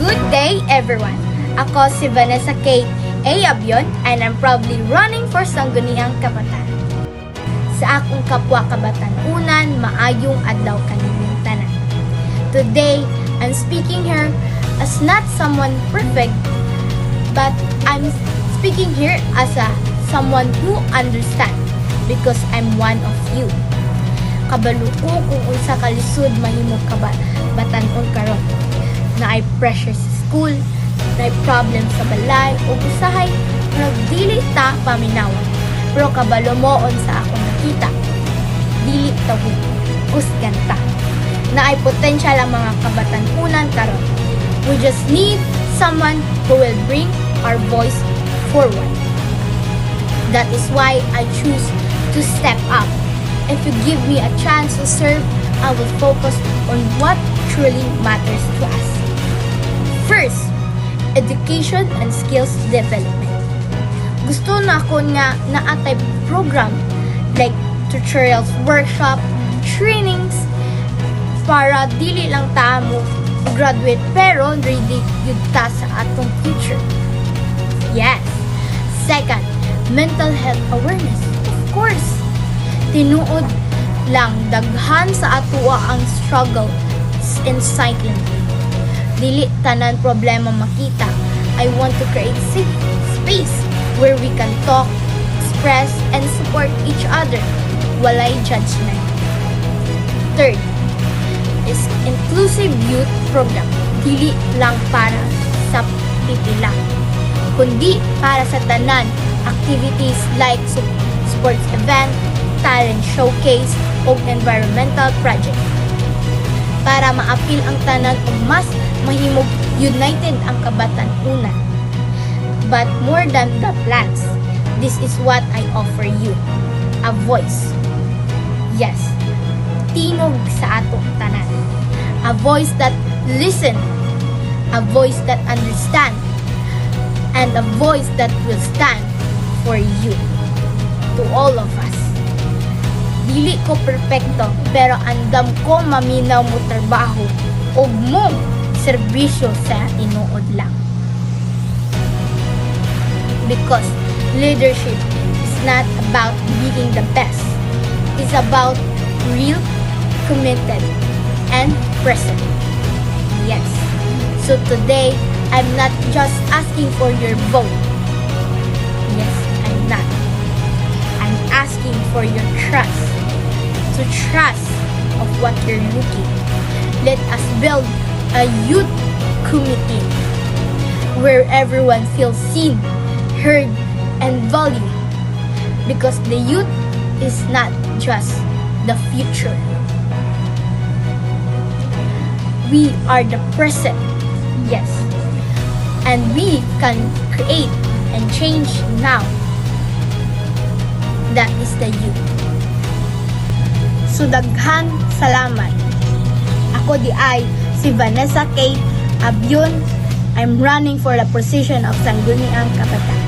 Good day, everyone! Ako si Vanessa Kate A. Abion and I'm proudly running for Sangguniang Kabataan. Sa akong kapwa kabatanunan, maayong adlaw kanilang tanan. Today, I'm speaking here as not someone perfect, but I'm speaking here as someone who understands because I'm one of you. Kabalo ko kung unsa kalisod mahimong kabatanon karon. Na ay pressure sa school, na ay problem sa balay, o usahay, dili ta paminawan. Pero kabalo mo sa akong nakita, dili ta husgan ta. Na ay potential ang mga kabatanunan karon. We just need someone who will bring our voice forward. That is why I choose to step up. If you give me a chance to serve, I will focus on what truly matters to us. First, education and skills development. Gusto na ako nga naatay program like tutorials, workshop, trainings para dili lang ta mo graduate pero ready yun ta sa atong future. Yes. Second, mental health awareness. Of course, tinuod lang daghan sa atoa ang struggle in cycling. Dili tanan problema makita. I want to create safe space where we can talk, express, and support each other. Walay judgment. Third is inclusive youth program. Dili lang para sa pipila, kundi para sa tanan. Activities like sports event, talent showcase, o environmental project. Para maapil ang tanan o mas mahimog united ang kabatanunan. But more than the plans, this is what I offer you. A voice. Yes, tinog sa atong tanan. A voice that listen. A voice that understand. And a voice that will stand for you. To all of us. Dili ko perpekto, pero andam ko maminaw mo trabaho o mo serbisyo sa tinuod lang. Because leadership is not about being the best. It's about real, committed, and present. Yes. So today, I'm not just asking for your vote. Yes, I'm not. I'm asking for your trust. To trust of what you're looking. Let us build a youth committee where everyone feels seen, heard, and valued. Because the youth is not just the future. We are the present, yes. And we can create and change now. That is the youth. So daghan salamat. Ako di ay si Vanessa Kate Abion. I'm running for the position of Sangguniang Kabataan.